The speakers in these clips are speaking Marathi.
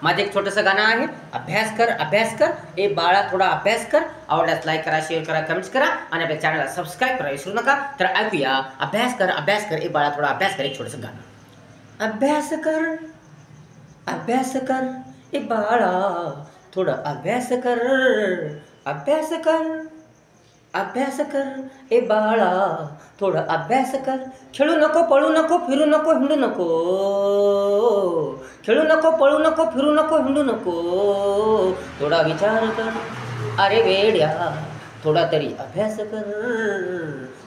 माझं एक छोटंसं गाणं आहे, अभ्यास कर अभ्यास कर ए बाळा थोडा अभ्यास कर. आवडल्यास लाईक करा, शेअर करा, कमेंट्स करा आणि आपल्या चॅनलला सबस्क्राईब करा विसरू नका. तर ऐकूया, अभ्यास कर ए बाळा थोडा अभ्यास कर, एक छोटंसं गाणं. अभ्यास कर ए बाळा थोडा अभ्यास कर. अभ्यास कर ए बाळा थोडा अभ्यास कर. खेळू नको, पळू नको, फिरू नको, हिंडू नको. खेळू नको, पळू नको, फिरू नको, हिंडू नको. थोडा विचार कर अरे वेड्या, थोडा तरी अभ्यास कर.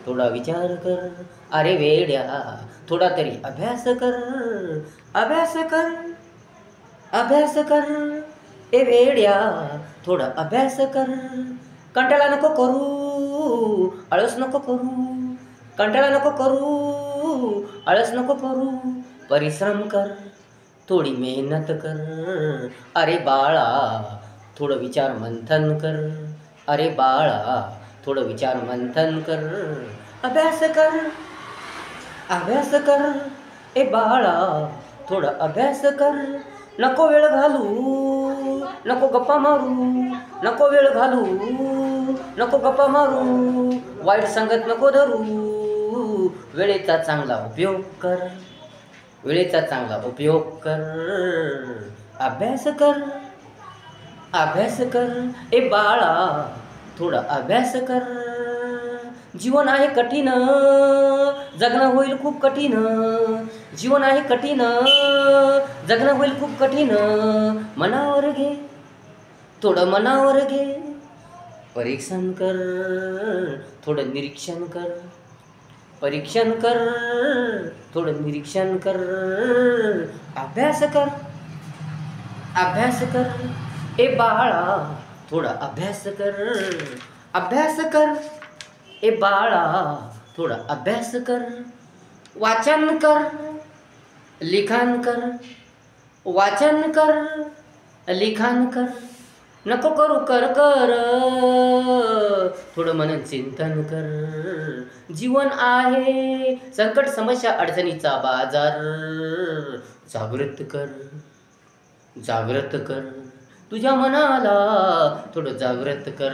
थोडा विचार कर अरे वेड्या, थोडा तरी अभ्यास कर. अभ्यास कर ए वेड्या, थोडा अभ्यास कर. कंटाळा नको करू, आळस नको करू. कंटाळा नको करू, आळस नको करू. परिश्रम कर, थोडी मेहनत कर. अरे बाळा थोडं विचार मंथन कर. अरे बाळा थोडं विचार मंथन कर. अभ्यास कर ए बाळा थोडा अभ्यास कर. नको वेळ घालू, नको गप्पा मारू. नको वेळ घालू, नको गप्पा मारू. वाईट संगत नको धरू. वेळेचा चांगला उपयोग कर. वेळेचा चांगला उपयोग कर. अभ्यास कर ए बाळा थोडा अभ्यास कर. जीवन आहे कठीण, जगणं होईल खूप कठीण. जीवन आहे कठीण, जगणं होईल खूप कठीण. मनावर घे, थोडं मनावर घे. परीक्षण कर, थोडं निरीक्षण कर. परीक्षण कर, थोडं निरीक्षण कर. अभ्यास कर ए बाळा थोडा अभ्यास कर. अभ्यास कर ए बाळा थोडा अभ्यास कर. वाचन कर, लिखाण कर. वाचन कर, लिखाण कर. नको करू कर थोडं मनन चिंतन कर. जीवन आहे संकट, समस्या, अडचणीचा बाजार. जागृत कर तुझ्या मनाला. थोडं जागृत कर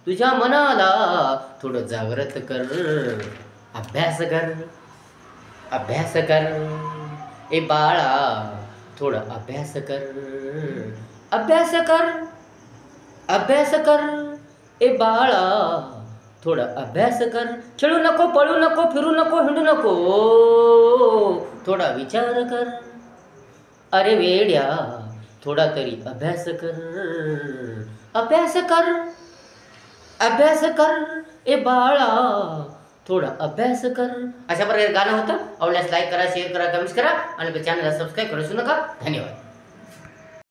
तुझ्या मनाला. थोडं जागृत कर. अभ्यास कर ए बाळा थोडा अभ्यास कर. अभ्यास कर ए बाळा थोडा अभ्यास कर. खेळू नको, पळू नको, फिरू नको, हिंडू नको. थोडा विचार कर अरे वेड्या, थोडा तरी अभ्यास कर. अभ्यास कर ए बाळा थोडा अभ्यास कर. अशा प्रकारे गाणं होतं. आवडल्यास लाईक करा, शेअर करा, कमेंट्स करा आणि चॅनलला सबस्क्राईब करू नका. धन्यवाद.